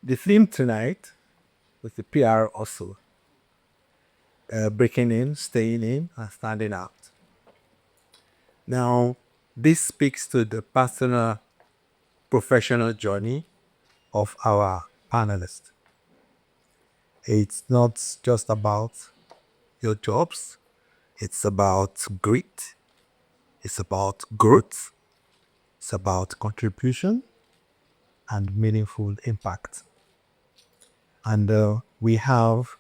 The theme tonight was the PR also. Breaking in, staying in, and standing out. Now, this speaks to the personal, professional journey of our panelists. It's not just about your jobs, it's about grit, it's about growth, it's about contribution and meaningful impact. And we have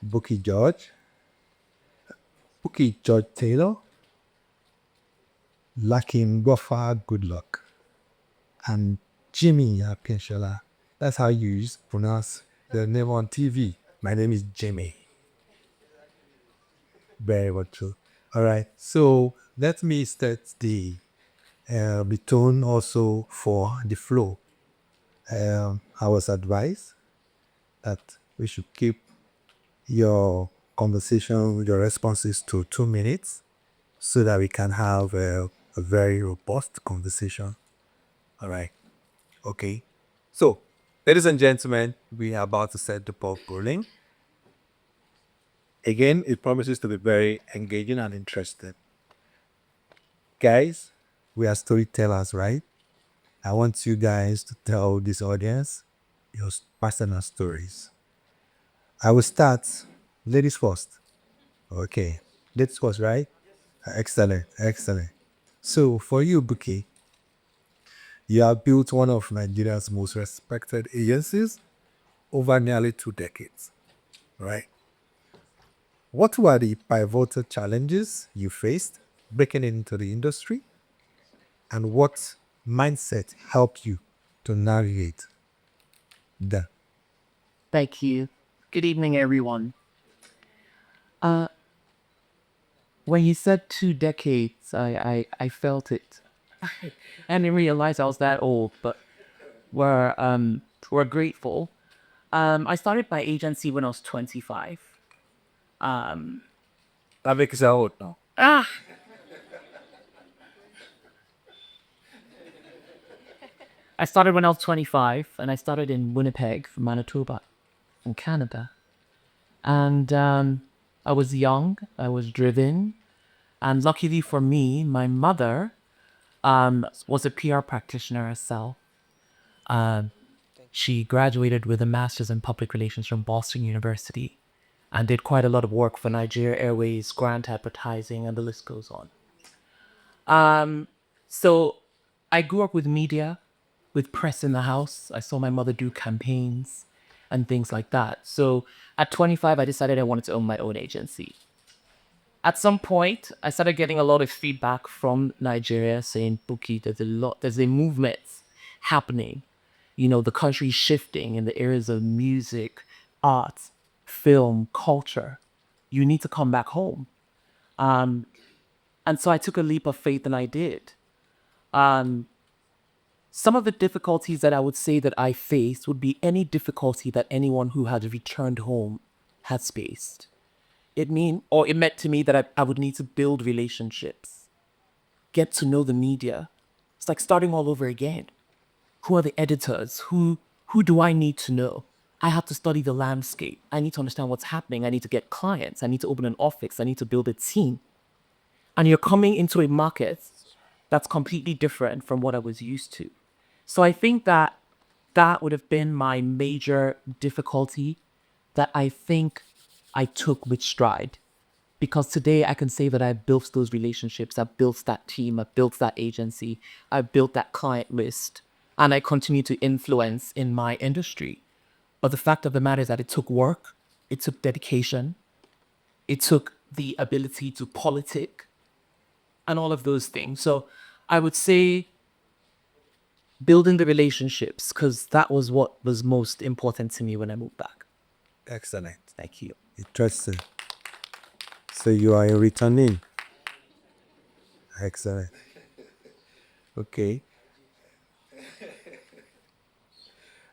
Bukky George Taylor, Lakinbofa Goodluck, and Jimmie Akinsola. That's how you pronounce the name on TV. My name is Jimmie. Very much true. All right. So let me start the tone also for the flow. I was advised that we should keep your conversation, your responses to 2 minutes so that we can have a very robust conversation. All right. Okay. So, ladies and gentlemen, we are about to set the ball rolling. Again, it promises to be very engaging and interesting. Guys, we are storytellers, right? I want you guys to tell this audience your personal stories. I will start. Ladies first. Okay. Ladies first, right? Excellent. Excellent. So, for you, Bukky, you have built one of Nigeria's most respected agencies over nearly 2 decades, right? What were the pivotal challenges you faced breaking into the industry? And what mindset helped you to navigate that? Thank you. Good evening, everyone. When you said 2 decades, I felt it. I didn't realize I was that old, but we're grateful. I started my agency when I was 25. That makes it old now. I started when I was 25, and I started in Winnipeg, Manitoba, in Canada. And I was young, I was driven, and luckily for me, my mother was a PR practitioner herself. She graduated with a master's in public relations from Boston University and did quite a lot of work for Nigeria Airways, grant advertising, and the list goes on. So I grew up with media, with press in the house. I saw my mother do campaigns and things like that. So at 25, I decided I wanted to own my own agency. At some point, I started getting a lot of feedback from Nigeria saying, Bukky, there's a movement happening. You know, the country's shifting in the areas of music, art, film, culture. You need to come back home. And so I took a leap of faith and I did. Some of the difficulties that I would say that I faced would be any difficulty that anyone who had returned home has faced. It meant to me that I would need to build relationships, get to know the media. It's like starting all over again. Who are the editors? Who do I need to know? I have to study the landscape. I need to understand what's happening. I need to get clients. I need to open an office. I need to build a team. And you're coming into a market that's completely different from what I was used to. So I think that would have been my major difficulty that I think I took with stride. Because today I can say that I built those relationships, I built that team, I built that agency, I built that client list, and I continue to influence in my industry. But the fact of the matter is that it took work, it took dedication, it took the ability to politic, and all of those things. So I would say building the relationships, because that was what was most important to me when I moved back. Excellent. Thank you. Interesting. So you are a returning. Excellent. Okay.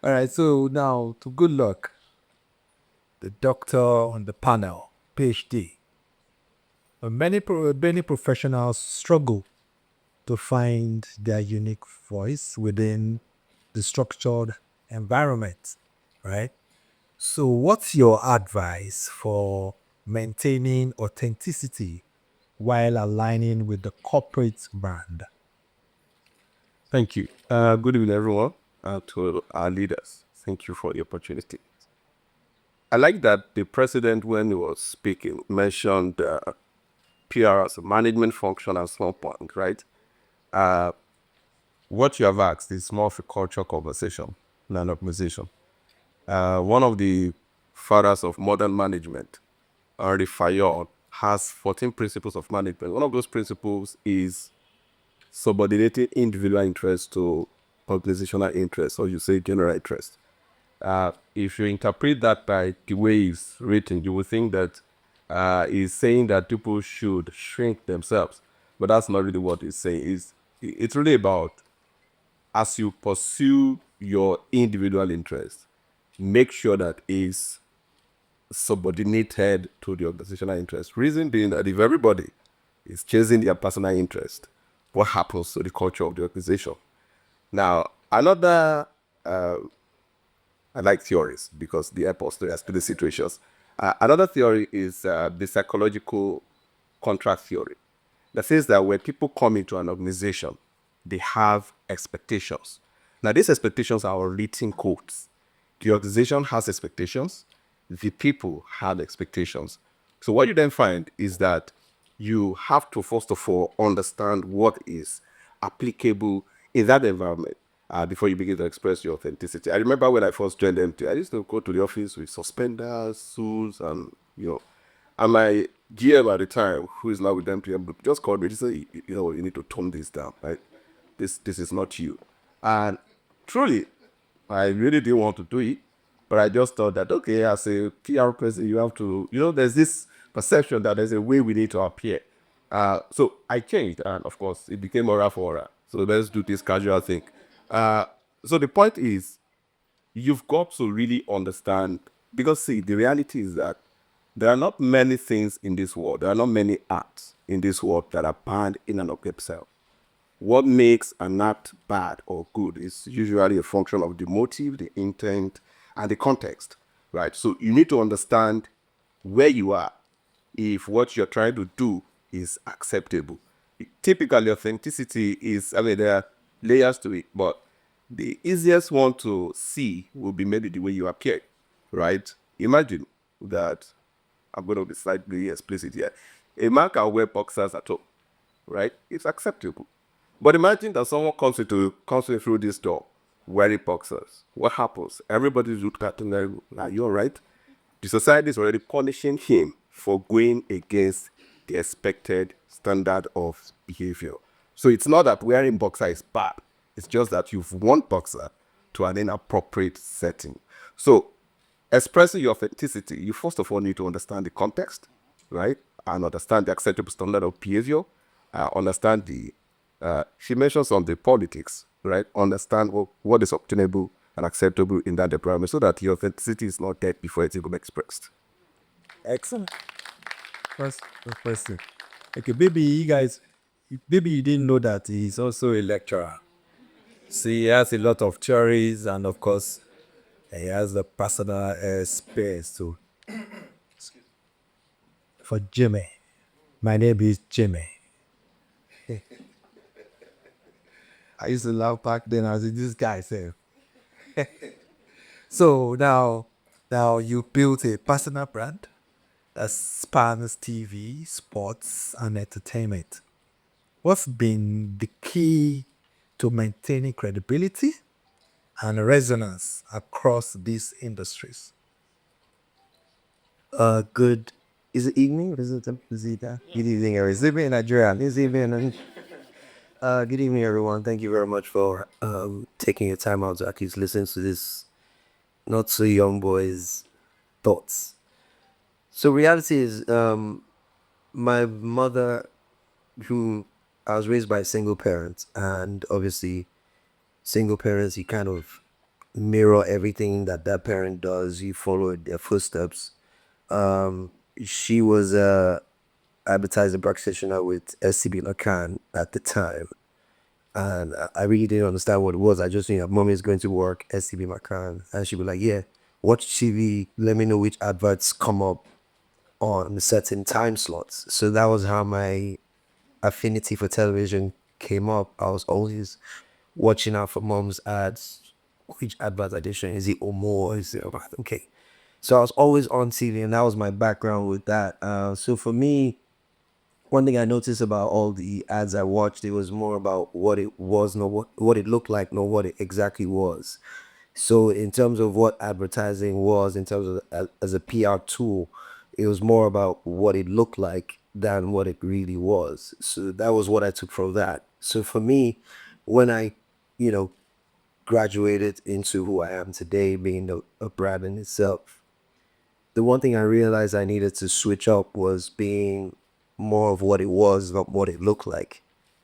All right. So now to Goodluck, the doctor on the panel, PhD. Many professionals struggle to find their unique voice within the structured environment, right? So, what's your advice for maintaining authenticity while aligning with the corporate brand? Thank you. Good evening, everyone, to our leaders. Thank you for the opportunity. I like that the president, when he was speaking, mentioned PR as a management function at some point, right? What you have asked is more of a culture conversation than opposition. One of the fathers of modern management, Henry Fayol, has 14 principles of management. One of those principles is subordinating individual interest to organizational interest, or you say general interest. If you interpret that by the way it's written, you will think that it's saying that people should shrink themselves, but that's not really what it's saying. It's really about, as you pursue your individual interest, make sure that it's subordinated to the organizational interest. Reason being that if everybody is chasing their personal interest, what happens to the culture of the organization? Now, another I like theories because they help us to explain the situations. Another theory is the psychological contract theory that says that when people come into an organization, they have expectations. Now, these expectations are written codes. The organization has expectations, the people have expectations. So, what you then find is that you have to, first of all, understand what is applicable in that environment before you begin to express your authenticity. I remember when I first joined MTN, I used to go to the office with suspenders, suits, and my GM at the time, who is now with MTN, just called me. He said, you need to tone this down, right? This is not you. And truly, I really didn't want to do it, but I just thought that, okay, as a PR person, you have to, there's this perception that there's a way we need to appear. So I changed, and of course, it became aura for aura. So let's do this casual thing. So the point is, you've got to really understand, because see, the reality is that there are not many things in this world, there are not many arts in this world that are banned in and of themselves. What makes an act bad or good is usually a function of the motive, the intent, and the context, right? So you need to understand where you are if what you're trying to do is acceptable. Typically, authenticity is, there are layers to it, but the easiest one to see will be maybe the way you appear, right? Imagine that, I'm going to be slightly explicit here. A man can wear boxers at home, right? It's acceptable. But imagine that someone comes in through this door wearing boxers. What happens? Everybody's looked at him like, are you all right? The society is already punishing him for going against the expected standard of behavior. So it's not that wearing boxer is bad. It's just that you've worn boxer to an inappropriate setting. So expressing your authenticity, you first of all need to understand the context, right? And understand the acceptable standard of behavior. Understand she mentions on the politics, right? Understand what is obtainable and acceptable in that environment so that your authenticity is not dead before it's even expressed. Excellent. First question. Okay, maybe you didn't know that he's also a lecturer. So he has a lot of theories, and of course, he has the personal space too. For Jimmy, my name is Jimmy. I used to laugh back then. I was like, this guy said. So now you built a personal brand that spans TV, sports, and entertainment. What's been the key to maintaining credibility and resonance across these industries? Good. Is it evening? What is it? Is it good evening, everyone? Is it in Nigeria? Is it in? Good evening, everyone. Thank you very much for taking your time out to actually listen to this not so young boy's thoughts. So reality is, my mother, who I was raised by a single parent, and obviously, single parents, you kind of mirror everything that that parent does. You follow their footsteps. She was a advertising practitioner with SCB Lakan at the time. And I really didn't understand what it was. I just knew that mommy is going to work, STB McCann. And she'd be like, yeah, watch TV, let me know which adverts come up on certain time slots. So that was how my affinity for television came up. I was always watching out for mom's ads. Which adverts are they showing? Is it Omo? Is it okay? So I was always on TV, and that was my background with that. So for me, one thing I noticed about all the ads I watched, it was more about what it was, not what it looked like, not what it exactly was. So in terms of what advertising was, in terms of as a PR tool, it was more about what it looked like than what it really was. So that was what I took from that. So for me, when I, you know, graduated into who I am today, being a brand in itself, the one thing I realized I needed to switch up was being more of what it was, not what it looked like,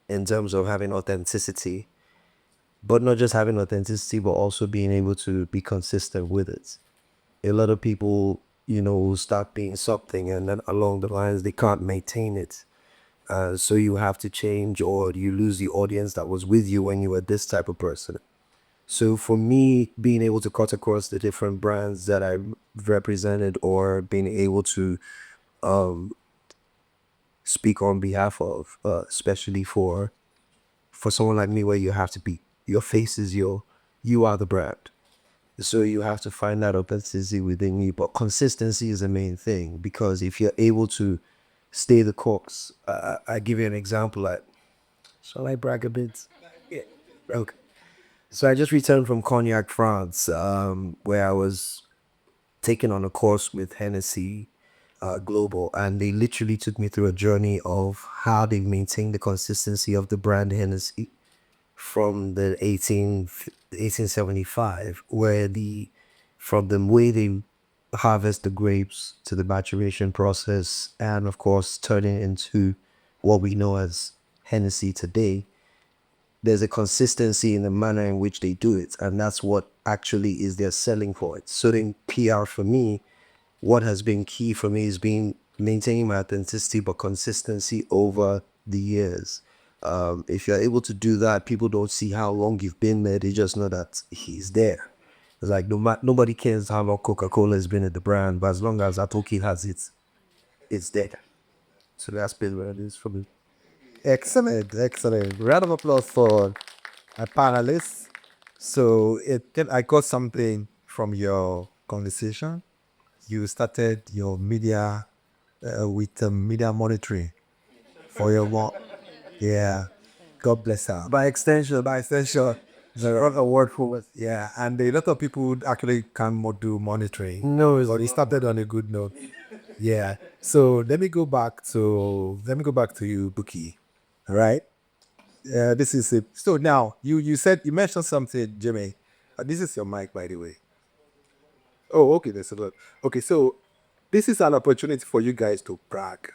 in terms of having authenticity, but not just having authenticity, but also being able to be consistent with it. A lot of people, will start being something and then along the lines they can't maintain it. So you have to change, or you lose the audience that was with you when you were this type of person. So for me, being able to cut across the different brands that I represented, or being able to speak on behalf of, especially for someone like me, where you have to be, your face is you are the brand. So you have to find that authenticity within you, but consistency is the main thing, because if you're able to stay the course, I give you an example. Like, shall I brag a bit? Yeah. Okay. So I just returned from Cognac, France, where I was taken on a course with Hennessy Global, and they literally took me through a journey of how they maintain the consistency of the brand Hennessy from the 1875, where from the way they harvest the grapes to the maturation process, and of course turning into what we know as Hennessy today. There's a consistency in the manner in which they do it, and that's what actually is their selling point. So in PR, for me, what has been key for me is being maintaining my authenticity, but consistency over the years. If you're able to do that, people don't see how long you've been there. They just know that he's there. It's like nobody cares how long Coca-Cola has been at the brand, but as long as Atoki has it, it's there. So that's been what it is for me. Excellent, excellent. Round of applause for my panelists. So I got something from your conversation. You started your media with media monitoring for your mom. Yeah, God bless her. By extension, the other word for it. Yeah, and a lot of people actually can do monitoring. No, But it started on a good note. Yeah. So let me go back to you, Bukky. All right. This is it. So now you mentioned something, Jimmy. This is your mic, by the way. Oh, okay. That's a lot. Okay, so this is an opportunity for you guys to brag.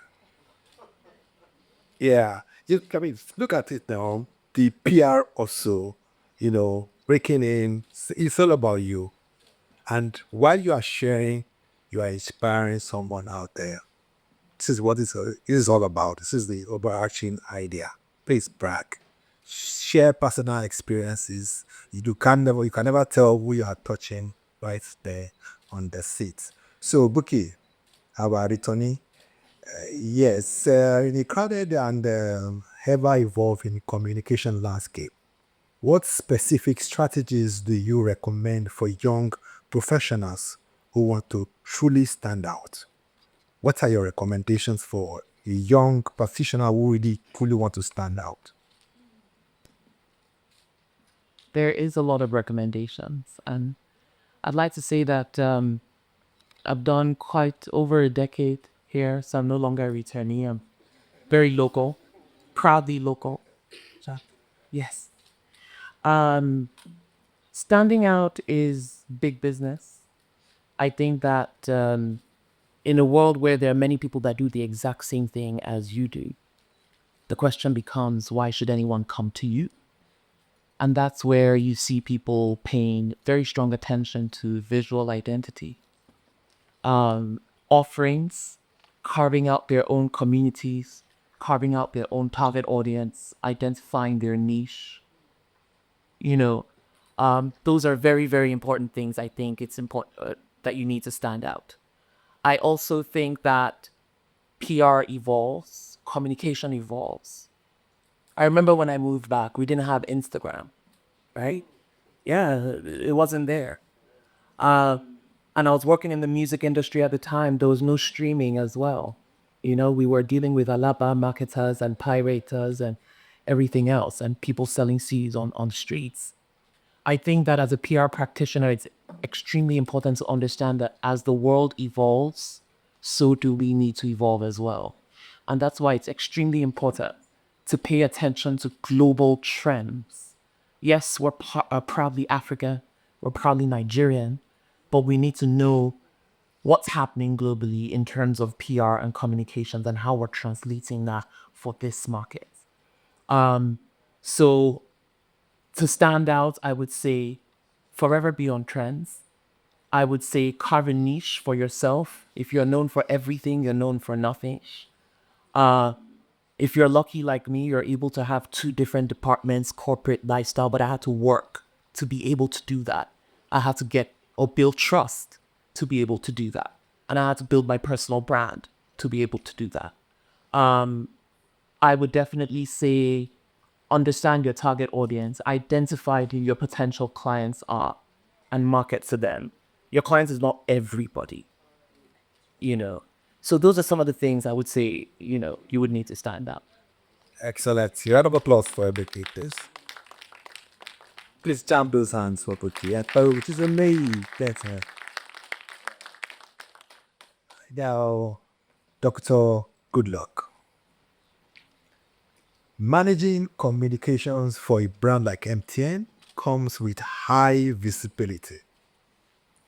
Yeah, I mean, look at it now. The PR also, breaking in. It's all about you. And while you are sharing, you are inspiring someone out there. This is what this is all about. This is the overarching idea. Please brag. Share personal experiences. You can never tell who you are touching right there on the seat. So, Bukky, how about it, Tony? Yes, in a crowded and ever-evolving communication landscape, what specific strategies do you recommend for young professionals who want to truly stand out? What are your recommendations for a young practitioner who really truly want to stand out? There is a lot of recommendations, and I'd like to say that I've done quite over a decade here, so I'm no longer a returnee. I'm very local, proudly local. So, yes. Um, Standing out is big business. I think that in a world where there are many people that do the exact same thing as you do, the question becomes, why should anyone come to you? And that's where you see people paying very strong attention to visual identity, offerings, carving out their own communities, carving out their own target audience, identifying their niche, Those are very, very important things. I think it's important that you need to stand out. I also think that PR evolves, communication evolves. I remember when I moved back, we didn't have Instagram, right? Yeah, it wasn't there. Uh, and I was working in the music industry at the time. There was no streaming as well. We were dealing with Alaba marketers and pirators and everything else, and people selling CDs on streets. I think that as a PR practitioner, it's extremely important to understand that as the world evolves, so do we need to evolve as well. And that's why it's extremely important to pay attention to global trends. Yes, we're proudly African, we're proudly Nigerian, but we need to know what's happening globally in terms of PR and communications and how we're translating that for this market. So to stand out, I would say forever be on trends. I would say carve a niche for yourself. If you're known for everything, you're known for nothing. Uh, if you're lucky like me, you're able to have two different departments, corporate, lifestyle, but I had to work to be able to do that. I had to get or build trust to be able to do that. And I had to build my personal brand to be able to do that. I would definitely say understand your target audience, identify who your potential clients are, and market to them. Your clients is not everybody, you know. So those are some of the things I would say, you would need to stand out. Excellent. Round of applause for educators. Please jam those hands for Bukky. And it is amazing. That's now, Dr. Goodluck. Managing communications for a brand like MTN comes with high visibility.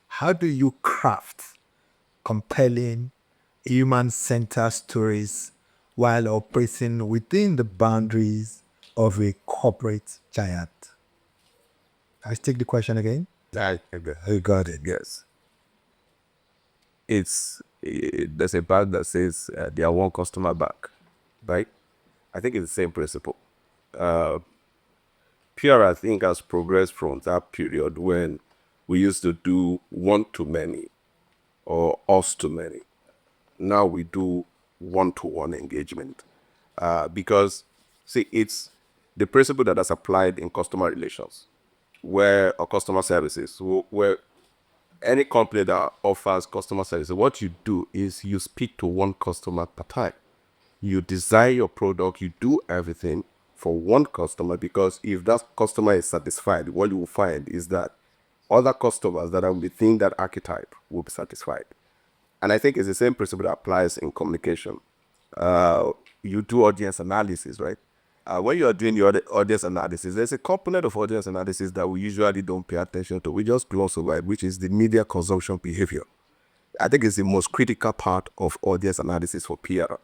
How do you craft compelling, human-centered stories while operating within the boundaries of a corporate giant? I take the question again. You got it. Yes. There's a bank that says they are one customer back, right? I think it's the same principle. PR, I think, has progressed from that period when we used to do one to many or us to many. Now we do one-to-one engagement because, see, it's the principle that has applied in customer relations, or customer services, where any company that offers customer service, what you do is you speak to one customer per time. You design your product, you do everything for one customer, because if that customer is satisfied, what you will find is that other customers that are within that archetype will be satisfied. And I think it's the same principle that applies in communication. You do audience analysis, right? When you are doing your audience analysis, there's a component of audience analysis that we usually don't pay attention to. We just gloss over it, which is the media consumption behavior. I think it's the most critical part of audience analysis for PR.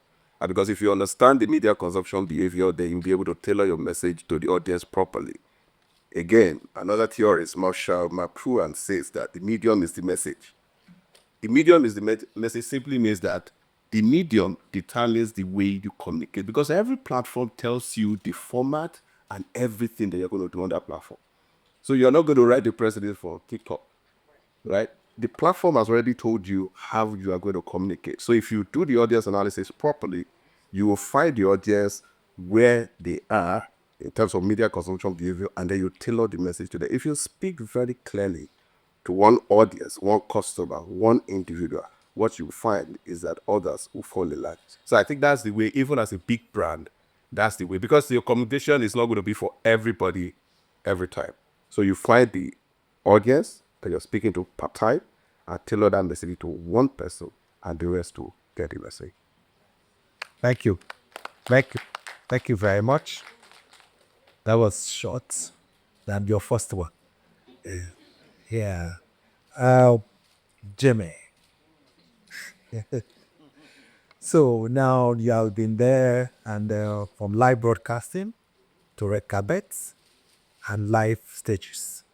Because if you understand the media consumption behavior, then you'll be able to tailor your message to the audience properly. Again, another theorist, Marshall McLuhan, says that the medium is the message. The medium is the message simply means that the medium determines the way you communicate, because every platform tells you the format and everything that you're going to do on that platform. So you're not going to write the press release for TikTok, right? The platform has already told you how you are going to communicate. So if you do the audience analysis properly, you will find the audience where they are in terms of media consumption behavior, and then you tailor the message to them. If you speak very clearly to one audience, one customer, one individual, what you find is that others will fall in line. So I think that's the way, even as a big brand, that's the way, because your communication is not going to be for everybody every time. So you find the audience that you're speaking to per time and tailor that message to one person, and the rest to get the message. Thank you. Thank you very much. That was short than your first one. Yeah. Jimmy. So now you have been there, and from live broadcasting to red carpets and live stages.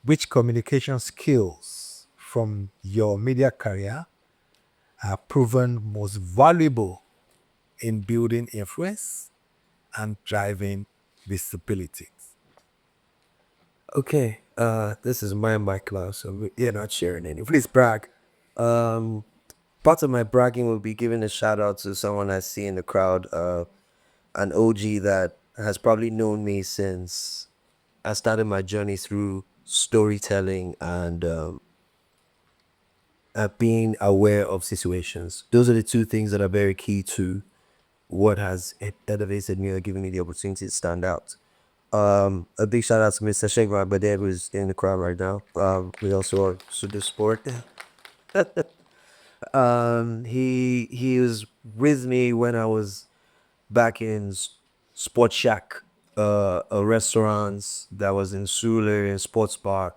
Which communication skills from your media career are proven most valuable in building influence and driving visibility? Okay, this is my class, so you're not sharing any. Please brag. Um, Part of my bragging will be giving a shout out to someone I see in the crowd, an OG that has probably known me since I started my journey through storytelling and being aware of situations. Those are the two things that are very key to what has elevated me or given me the opportunity to stand out. A big shout out to Mr. Shegvar Bade, who's in the crowd right now. We also are Sudu Sport. He was with me when I was back in Sports Shack, a restaurant that was in Sule, in Sports Bar,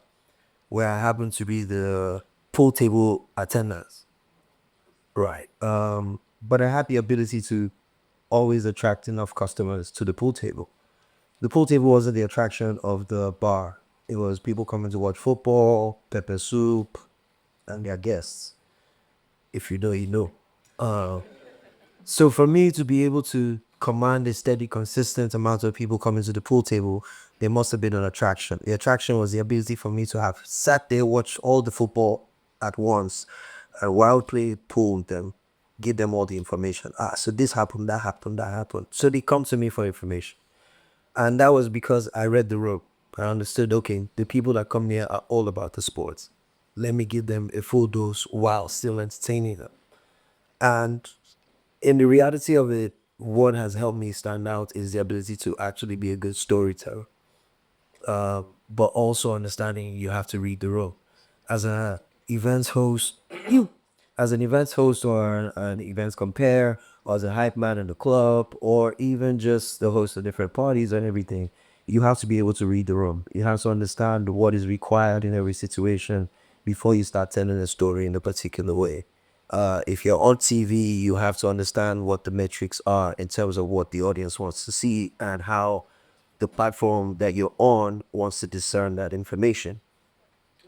where I happened to be the pool table attendant. Right. But I had the ability to always attract enough customers to the pool table. The pool table wasn't the attraction of the bar. It was people coming to watch football, pepper soup, and their guests. If you know, you know. So for me to be able to command a steady, consistent amount of people coming to the pool table, there must have been an attraction. The attraction was the ability for me to have sat there, watch all the football at once, and while playing pool with them, give them all the information. So this happened, that happened, that happened. So they come to me for information. And that was because I read the room. I understood, okay, the people that come here are all about the sports. Let me give them a full dose while still entertaining them. And in the reality of it, what has helped me stand out is the ability to actually be a good storyteller. But also understanding you have to read the room. As a events host, as an events host or an events compare, or as a hype man in the club, or even just the host of different parties and everything, you have to be able to read the room. You have to understand what is required in every situation before you start telling a story in a particular way. If you're on TV, you have to understand what the metrics are in terms of what the audience wants to see and how the platform that you're on wants to discern that information.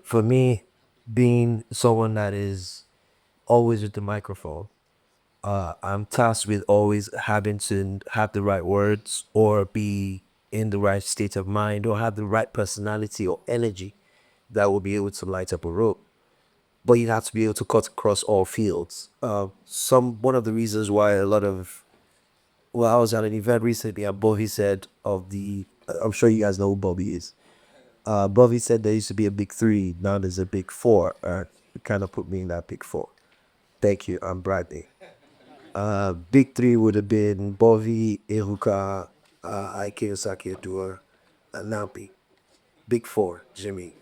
For me, being someone that is always with the microphone, I'm tasked with always having to have the right words or be in the right state of mind or have the right personality or energy that will be able to light up a room. But you have to be able to cut across all fields. One of the reasons why a lot of I was at an event recently and Bobby said of the I'm sure you guys know who Bobby is. Bobby said there used to be a big three, now there's a big four. It kind of put me in that big four. Thank you, I'm Bradley. Big three would have been Bobby, Eruka, Ike Osaki Adua, and Nampi. Big four, Jimmy.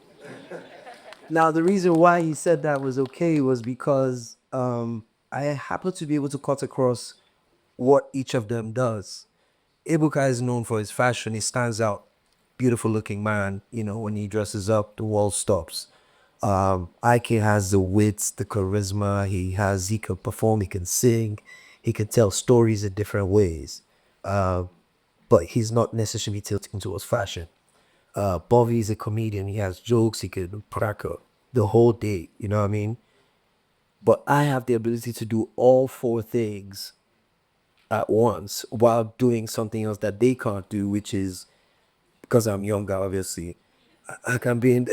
Now, the reason why he said that was okay was because I happen to be able to cut across what each of them does. Ibuka is known for his fashion. He stands out. Beautiful looking man. You know, when he dresses up, the world stops. Ike has the wits, the charisma. He can perform, he can sing, he can tell stories in different ways. But he's not necessarily tilting towards fashion. Bobby is a comedian. He has jokes. He can crack up the whole day. You know what I mean? But I have the ability to do all four things at once while doing something else that they can't do, which is because I'm younger, obviously. I can be in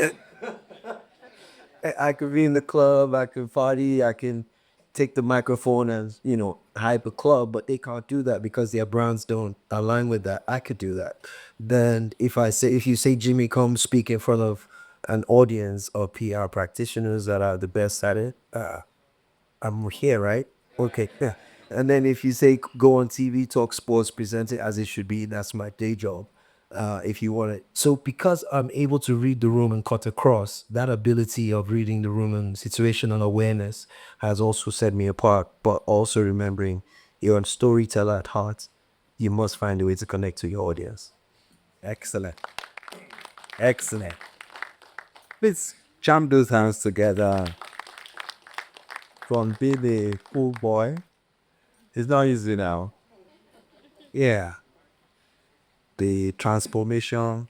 I could be in the club, I can party, I can take the microphone and, hype a club, but they can't do that because their brands don't align with that. I could do that. Then if you say Jimmy, come speak in front of an audience of PR practitioners that are the best at it, I'm here, right? Okay, yeah. And then if you say go on TV, talk sports, present it as it should be, that's my day job. If you want it. So because I'm able to read the room and cut across, that ability of reading the room and situational awareness has also set me apart. But also remembering you're a storyteller at heart, you must find a way to connect to your audience. Excellent. Excellent. Let's jam those hands together. From being a cool boy, it's not easy now. Yeah. The transformation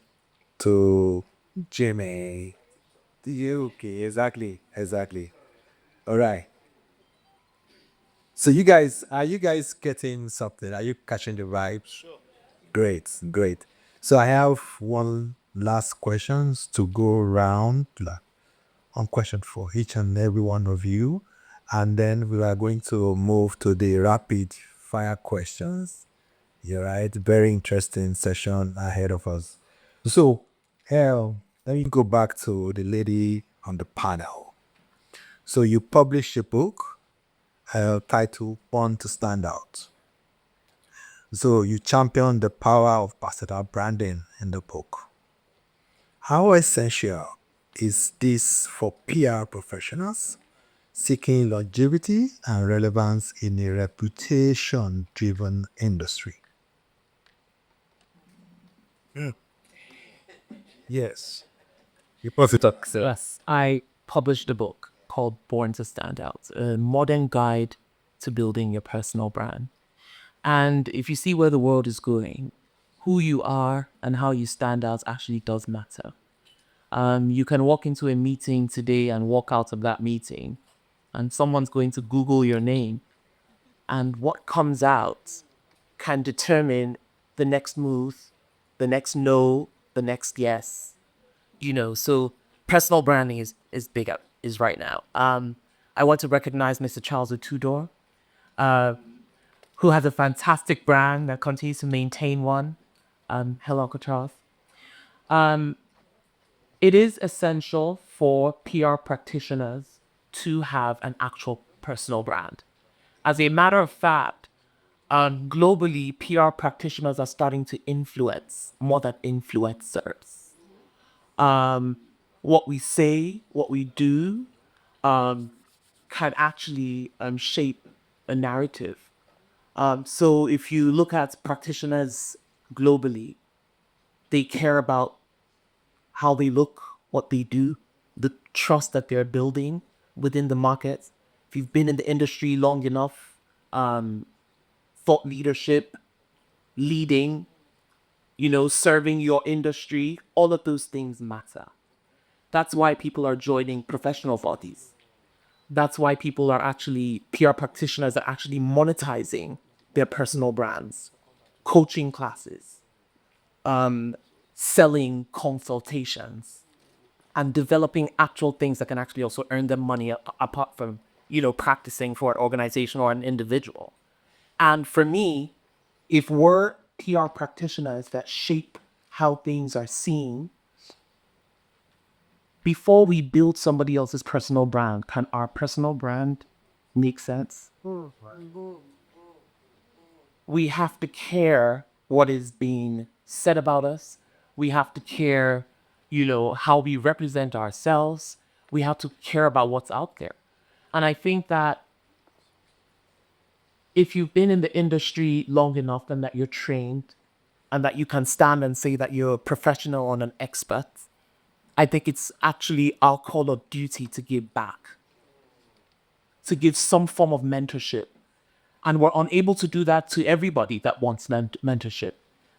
to Jimmy. Okay, exactly. Exactly. All right. So are you guys getting something? Are you catching the vibes? Great, great. So I have one last questions to go around, like one question for each and every one of you. And then we are going to move to the rapid fire questions. You're right. Very interesting session ahead of us. So, let me go back to the lady on the panel. So you published a book titled Born to Stand Out. So you champion the power of personal branding in the book. How essential is this for PR professionals seeking longevity and relevance in a reputation-driven industry? Yes. You perfect. So yes, I published a book called Born to Stand Out, a modern guide to building your personal brand. And if you see where the world is going, who you are and how you stand out actually does matter. You can walk into a meeting today and walk out of that meeting, and someone's going to Google your name, and what comes out can determine the next move, the next no, the next yes. So personal branding is big up is right now. I want to recognize Mr. Charles Otudor, who has a fantastic brand that continues to maintain one. Hello, Uncle Charles. It is essential for PR practitioners to have an actual personal brand. As a matter of fact, globally, PR practitioners are starting to influence more than influencers. What we say, what we do, can actually shape a narrative. So if you look at practitioners globally, they care about how they look, what they do, the trust that they're building within the market. If you've been in the industry long enough, thought leadership, leading, serving your industry, all of those things matter. That's why people are joining professional bodies. That's why people are actually, PR practitioners are actually monetizing their personal brands, coaching classes, selling consultations, and developing actual things that can actually also earn them money apart from, practicing for an organization or an individual. And for me, if we're PR practitioners that shape how things are seen, before we build somebody else's personal brand, can our personal brand make sense? We have to care what is being said about us. We have to care, how we represent ourselves. We have to care about what's out there. And I think that if you've been in the industry long enough and that you're trained and that you can stand and say that you're a professional and an expert, I think it's actually our call of duty to give back, to give some form of mentorship. And we're unable to do that to everybody that wants mentorship.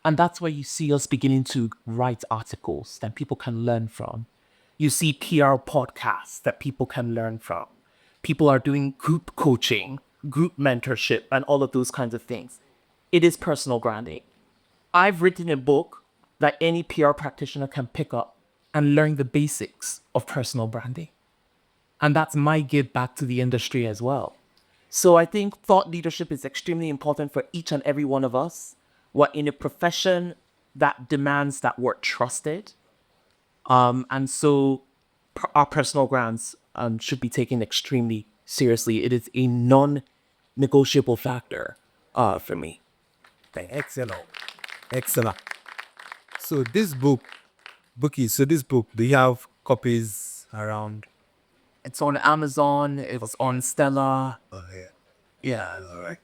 And that's where you see us beginning to write articles that people can learn from. You see PR podcasts that people can learn from. People are doing group coaching, group mentorship, and all of those kinds of things. It is personal branding. I've written a book that any PR practitioner can pick up and learn the basics of personal branding. And that's my give back to the industry as well. So I think thought leadership is extremely important for each and every one of us. We're in a profession that demands that we're trusted. And so our personal brands should be taken extremely seriously. It is a non-negotiable factor for me. Excellent. Excellent. So this book, Bukky, do you have copies around? It's on Amazon. It's on Stella. Oh, yeah. Yeah. All right.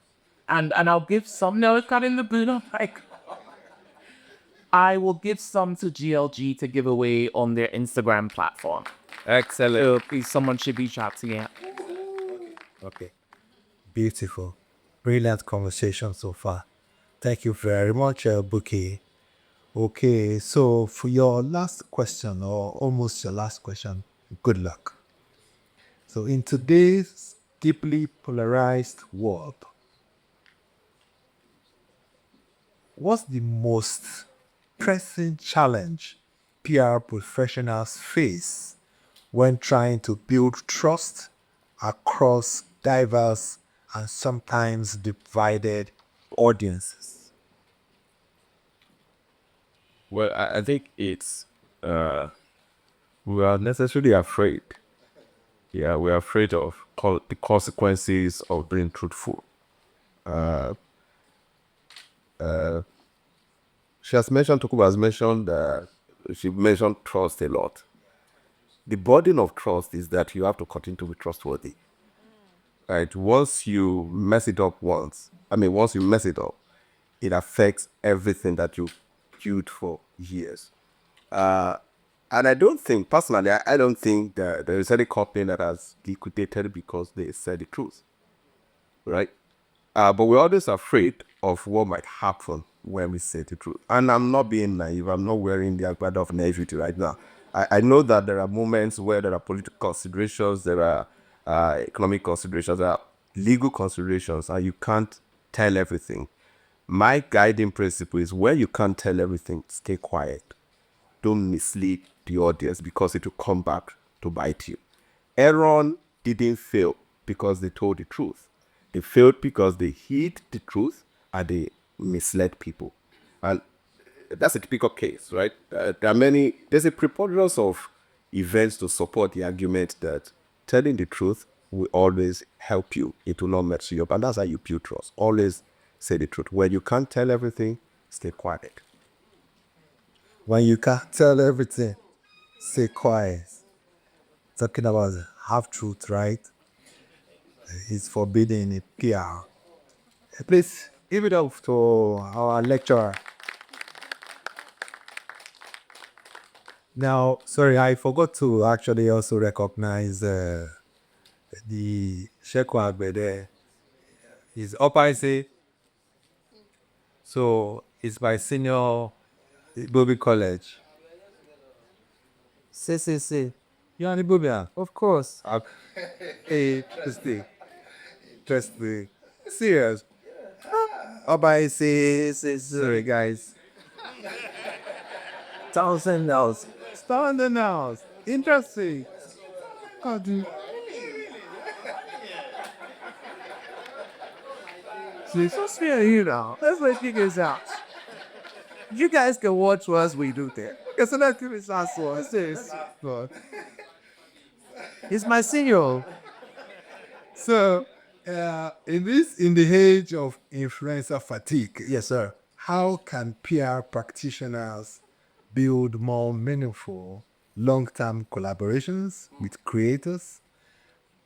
And I'll give some. No, it's not in the boot. Like, I will give some to GLG to give away on their Instagram platform. Excellent. So please, someone should reach out to me. Okay. Beautiful. Brilliant conversation so far. Thank you very much, Bukky. Okay, so for your last question, or almost your last question, good luck. So in today's deeply polarized world, what's the most pressing challenge PR professionals face when trying to build trust across diverse and sometimes divided audiences? Well, I think it's we are necessarily afraid. Yeah, we're afraid of the consequences of being truthful. She has mentioned, Tokuba has mentioned, she mentioned trust a lot. The burden of trust is that you have to continue to be trustworthy. Right? Once you mess it up once you mess it up, it affects everything that you built for years. And I don't think, personally, I don't think that there is any company that has liquidated because they said the truth. Right? But we're always afraid of what might happen when we say the truth. And I'm not being naive. I'm not wearing the agbada of naivety right now. I know that there are moments where there are political considerations, there are economic considerations, there are legal considerations, and you can't tell everything. My guiding principle is when you can't tell everything, stay quiet. Don't mislead the audience because it will come back to bite you. Aaron didn't fail because they told the truth. They failed because they hid the truth and they misled people. And that's a typical case, right? There's a preponderance of events to support the argument that telling the truth will always help you. It will not mess you up. And that's how you build trust. Always say the truth. When you can't tell everything, stay quiet. When you can't tell everything, stay quiet. Talking about half-truth, right? It's forbidden in PR. Please give it up to our lecturer. Now, sorry, I forgot to actually also recognize the Sheku Agbede. He's up, I say. So it's my senior Bobby College. See. You are the Bobby? Of course. Hey, interesting. Serious. Up, I say, sorry, guys. $1,000. $1,000. Interesting. God, dude. See, so fair, you know. Let's let you guys out. You guys can watch what we do there. Because let's give it last one. Serious. He's my senior. So, in the age of influencer fatigue, yes, sir. How can PR practitioners build more meaningful, long-term collaborations with creators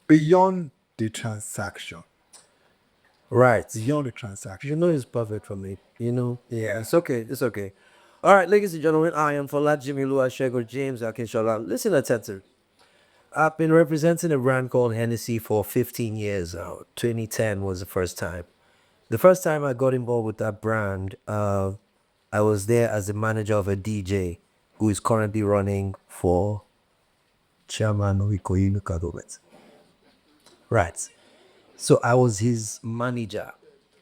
beyond the transaction? Right. Beyond the transaction. You know it's perfect for me. Yeah, it's okay. It's okay. All right, ladies and gentlemen, I am Jimmie James Akinsola. Listen attentively. I've been representing a brand called Hennessy for 15 years now. 2010 was the first time. The first time I got involved with that brand, I was there as the manager of a DJ who is currently running for chairman of Ikoyi local government. Right. So I was his manager.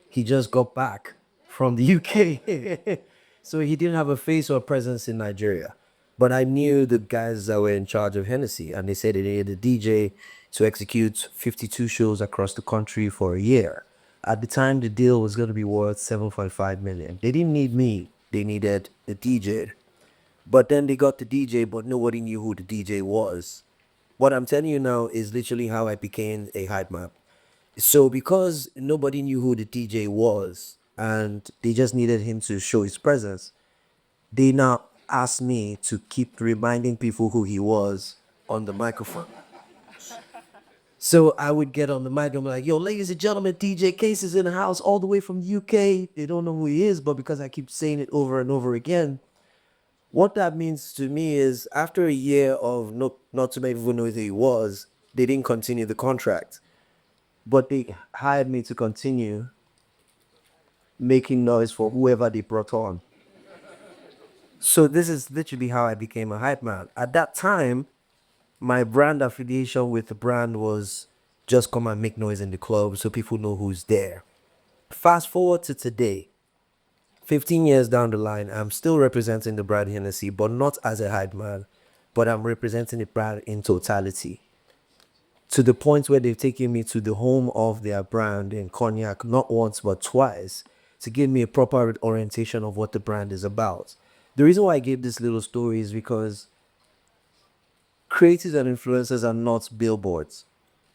He just got back from the UK. So he didn't have a face or a presence in Nigeria. But I knew the guys that were in charge of Hennessy, and they said they needed a DJ to execute 52 shows across the country for a year. At the time, the deal was going to be worth 7.5 million. They didn't need me. They needed the DJ. But then they got the DJ, but nobody knew who the DJ was. What I'm telling you now is literally how I became a hype man. So because nobody knew who the DJ was and they just needed him to show his presence, they now asked me to keep reminding people who he was on the microphone. So I would get on the mic and be like, yo, ladies and gentlemen, DJ Case is in the house all the way from the UK. They don't know who he is, but because I keep saying it over and over again, what that means to me is after a year of not too many people know who he was, they didn't continue the contract. But they hired me to continue making noise for whoever they brought on. So this is literally how I became a hype man. At that time, my brand affiliation with the brand was just come and make noise in the club so people know who's there. Fast forward to today. 15 years down the line, I'm still representing the brand Hennessy, but not as a hype man, but I'm representing the brand in totality. To the point where they've taken me to the home of their brand in Cognac, not once but twice, to give me a proper orientation of what the brand is about. The reason why I gave this little story is because creatives and influencers are not billboards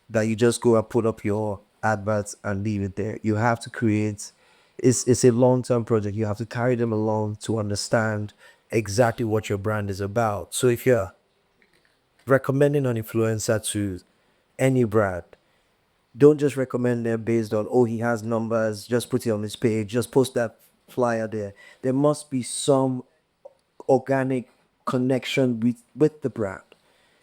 that you just go and put up your adverts and leave it there. You have to create, it's a long-term project. You have to carry them along to understand exactly what your brand is about. So if you're recommending an influencer to any brand, don't just recommend them based on, oh, he has numbers, just put it on his page, just post that flyer there. There must be some organic connection with the brand.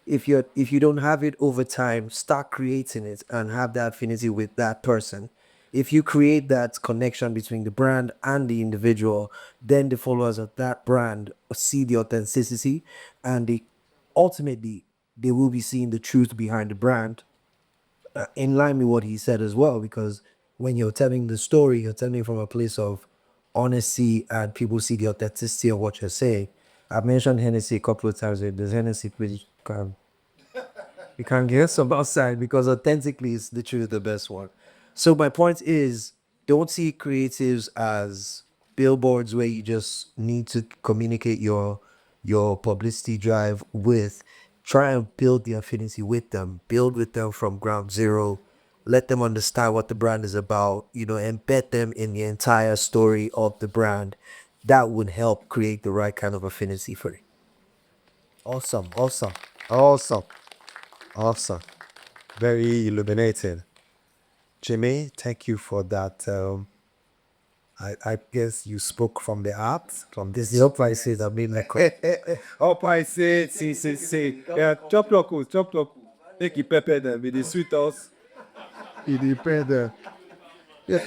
If you don't have it over time, start creating it and have that affinity with that person. If you create that connection between the brand and the individual, then the followers of that brand see the authenticity, and ultimately they will be seeing the truth behind the brand, in line with what he said as well, because when you're telling the story, you're telling it from a place of honesty and people see the authenticity of what you're saying. I've mentioned Hennessy a couple of times. There's Hennessy pretty you can't get some outside because authentically it's literally the best one. So my point is, don't see creatives as billboards where you just need to communicate your publicity drive with. Try and build the affinity with them. Build with them from ground zero. Let them understand what the brand is about. Embed them in the entire story of the brand. That would help create the right kind of affinity for it. Awesome, awesome, awesome, awesome. Very illuminating. Jimmie, thank you for that. I guess you spoke from the heart, from This this. is the up I say that made my Up I say, see. Yeah, chop local. Make it pepper them with the sweet sauce. It depends. Yeah.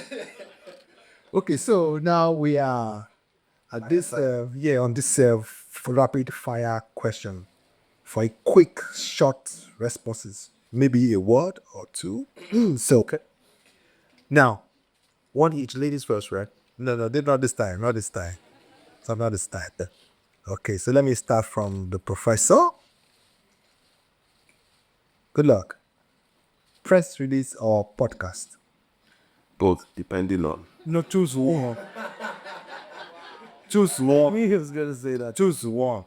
Okay, so now we are at this on this rapid fire question for a quick, short responses, maybe a word or two. So okay. Now, one each. Ladies first, right? No, not this time. Not this time. So not this time. Okay, so let me start from the professor. Good luck. Press release or podcast? Both, depending on. No, choose one. Choose one. He was gonna say that. Choose one.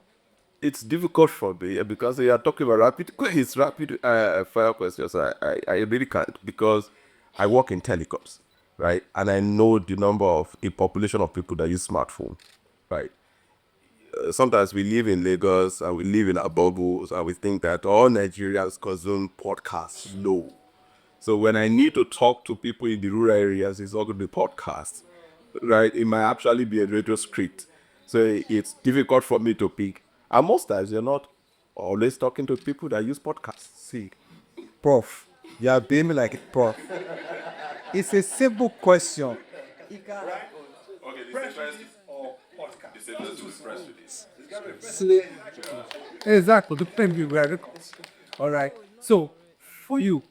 It's difficult for me because you are talking about rapid fire questions. I really can't, because I work in telecoms, right? And I know the number of a population of people that use smartphone, right? Sometimes we live in Lagos and we live in our bubbles and we think that all Nigerians consume podcasts. No. So when I need to talk to people in the rural areas, it's all going to be podcasts, right? It might actually be a radio script. So it's difficult for me to pick. And most times you're not always talking to people that use podcasts. See, Prof, you are being like a prof. It's a simple question. Exactly, depends on where it comes. All right. So, for you,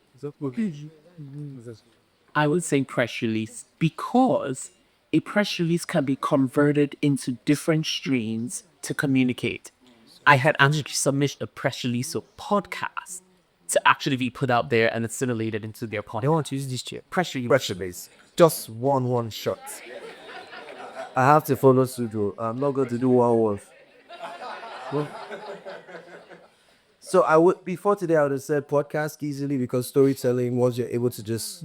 I would say press release, because a press release can be converted into different streams to communicate. I had actually submitted a press release of podcast to actually be put out there and assimilated into their podcast. They want to use this chair. Press release. pressure base. Just one shot. I have to follow Sujo. I'm not going to do one. So I would, before today, I would have said podcast easily, because storytelling, once you're able to just,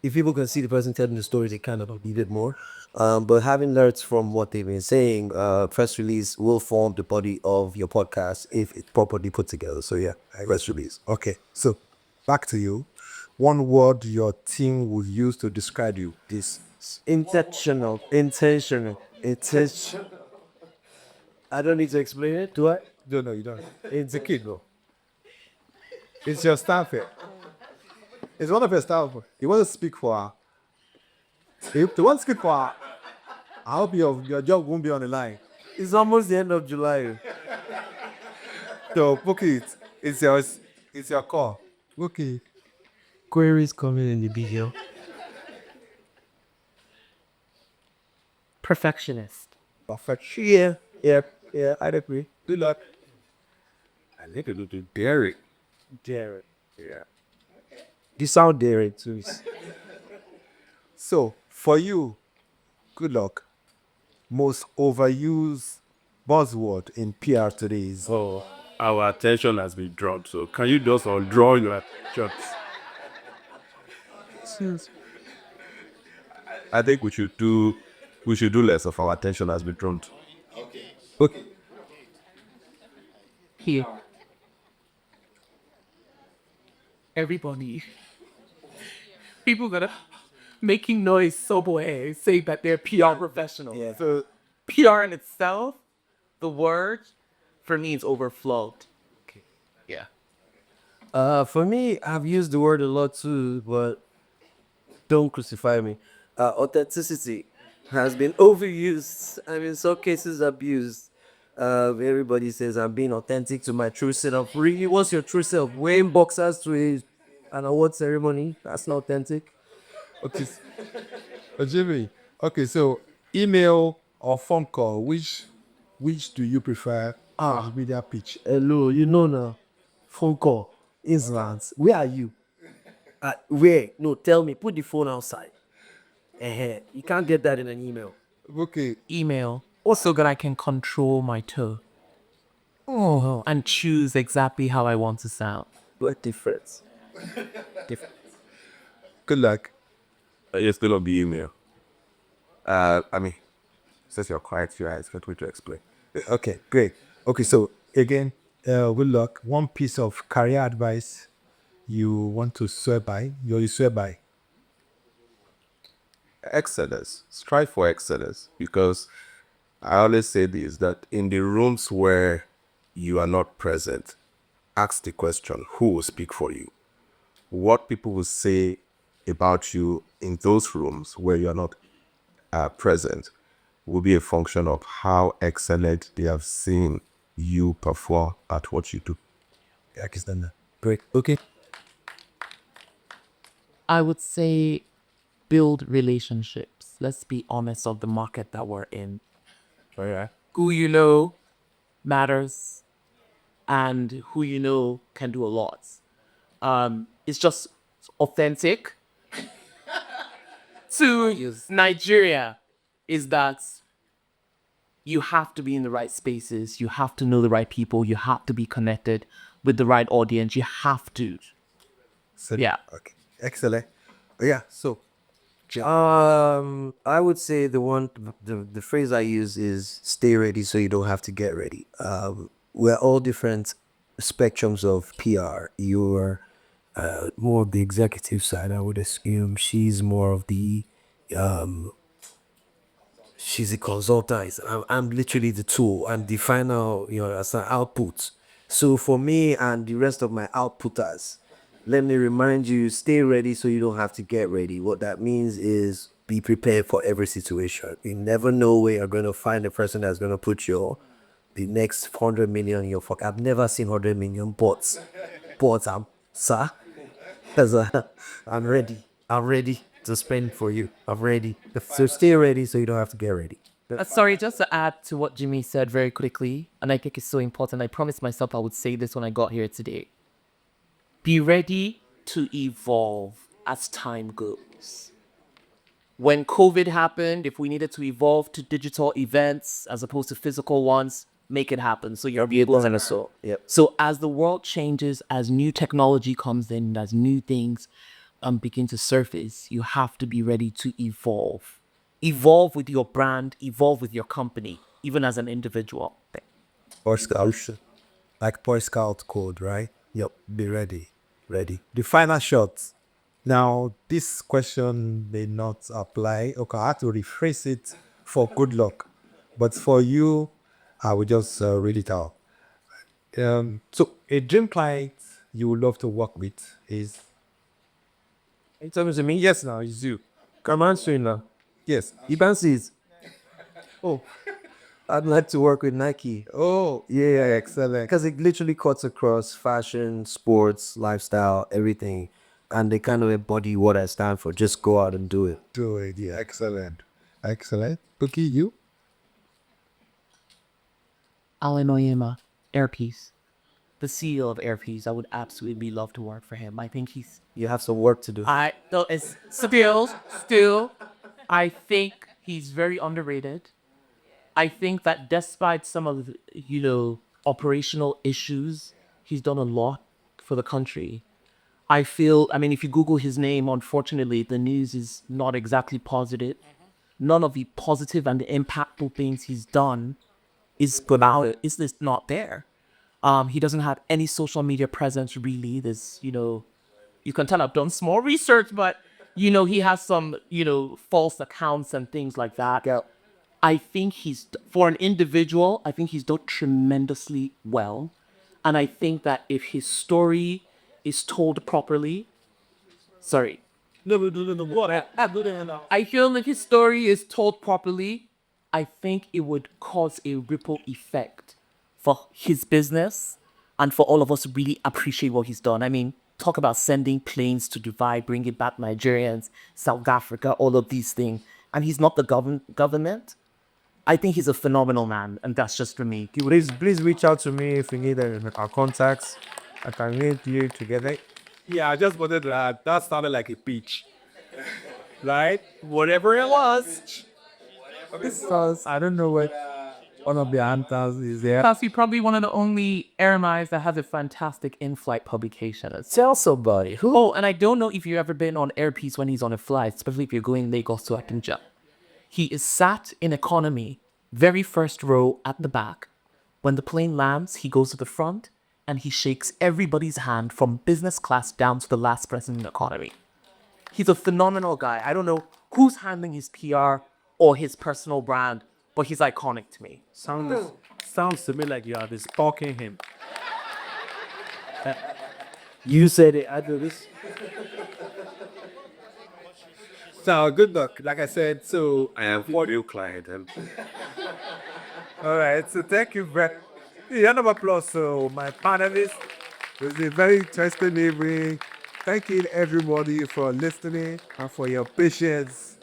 if people can see the person telling the story, they kind of need it more. But having learned from what they've been saying, press release will form the body of your podcast if it's properly put together. So yeah, press release. Okay, so back to you. One word your team would use to describe you. This. Intentional. I don't need to explain it, do I? No, you don't. It's a kid, bro. It's your staff here. It's one of your staff. You want to speak for her. If you want to speak for her, I hope your job won't be on the line. It's almost the end of July. So, Bukky, it's your call. Okay. Queries coming in the video. Perfectionist. Perfect. Yeah, I'd agree. Good luck. I think it would be daring. Jared. Yeah. You sound daring too. So, for you, good luck. Most overused buzzword in PR today is Oh, our attention has been drawn. So can you just draw your attention? I think we should do less of our attention has been drawn to. okay. Here. Everybody. People that are making noise somewhere say that they're PR professionals. Yeah. So PR in itself, the word, for me, is overflowed. Yeah. For me, I've used the word a lot too, but don't crucify me. Authenticity has been overused. I mean, in some cases abused. Everybody says I'm being authentic to my true self. Really, what's your true self? Wearing boxers to an award ceremony? That's not authentic. Okay. Jimmy. Okay, so email or phone call, which do you prefer? Media pitch. Hello, you know now. Phone call. Insolence. Where are you? Where? No, tell me. Put the phone outside. You can't get that in an email. Okay. Email. Also that I can control my tone. Oh, and choose exactly how I want to sound. What difference? Good luck. You're still on the email. I mean, since you're quiet, you guys got me to explain. Okay, great. Okay, so again, good luck. One piece of career advice you want to swear by, you swear by. Excellence. Strive for excellence, because I always say this, that in the rooms where you are not present, ask the question, who will speak for you? What people will say about you in those rooms where you are not present will be a function of how excellent they have seen you perform at what you do. Great. Okay. I would say build relationships. Let's be honest of the market that we're in. Who you know matters, and who you know can do a lot. It's just authentic to Nigeria is that you have to be in the right spaces, you have to know the right people, you have to be connected with the right audience, you have to. So, Yeah. Okay. Excellent. Yeah. So, I would say the phrase I use is stay ready so you don't have to get ready. We're all different spectrums of PR. You're more of the executive side, I would assume. She's more of the she's a consultant. I'm literally the tool. I'm the final, as an output. So for me and the rest of my outputters, let me remind you, stay ready so you don't have to get ready. What that means is be prepared for every situation. You never know where you're going to find the person that's going to put the next 100 million in your fuck. I've never seen 100 million bots. Sir, I'm ready. I'm ready to spend for you. I'm ready. So stay ready so you don't have to get ready. Sorry, just to add to what Jimmy said very quickly, and I think it's so important. I promised myself I would say this when I got here today. Be ready to evolve as time goes. When COVID happened, if we needed to evolve to digital events as opposed to physical ones, make it happen. So you'll be able to. Yep. So as the world changes, as new technology comes in, as new things begin to surface, you have to be ready to evolve. Evolve with your brand, evolve with your company, even as an individual. Boy Scout, like Boy Scout code, right? Yep. Be ready. Ready. The final shot. Now, this question may not apply. Okay, I have to rephrase it for good luck. But for you, I will just read it out. So, a dream client you would love to work with is. Are you talking to me? Yes, now it's you. Come answering now. Yes. Iban says, oh, I'd like to work with Nike. Oh, yeah, excellent. Because it literally cuts across fashion, sports, lifestyle, everything. And they kind of embody what I stand for. Just go out and do it. Do it, yeah. Excellent. Excellent. Bukky, you? Alan Oyema, Airpiece. The CEO of Airpiece. I would absolutely love to work for him. I think he's You have some work to do. I no, it's still, I think he's very underrated. I think that despite some of the, operational issues, he's done a lot for the country. I mean, if you Google his name, unfortunately, the news is not exactly positive. None of the positive and the impactful things he's done is this not there. He doesn't have any social media presence really. There's, you can tell I've done small research, but he has some, false accounts and things like that. Yeah. I think for an individual, I think he's done tremendously well. And I think that if his story is told properly, sorry. No. What? I feel if his story is told properly, I think it would cause a ripple effect for his business and for all of us to really appreciate what he's done. I mean, talk about sending planes to Dubai, bringing back Nigerians, South Africa, all of these things. And he's not the government. I think he's a phenomenal man, and that's just for me. Please reach out to me if you need our contacts. I can link you together. Yeah, I just wanted to add, that sounded like a pitch. Right? Whatever it was. Because I don't know what one of the answers is there. Plus, you're probably one of the only airlines that has a fantastic in-flight publication. Tell somebody. Who? Oh, and I don't know if you've ever been on Airpiece when he's on a flight, especially if you're going Lagos to Akinja. He is sat in economy, very first row at the back. When the plane lands, he goes to the front and he shakes everybody's hand from business class down to the last person in economy. He's a phenomenal guy. I don't know who's handling his PR or his personal brand, but he's iconic to me. Sounds to me like you are stalking him. You said it. I do this. So good luck. Like I said, so I am for new client. All right, so thank you very much. Round of applause to my panelists. It was a very interesting evening. Thank you everybody for listening and for your patience.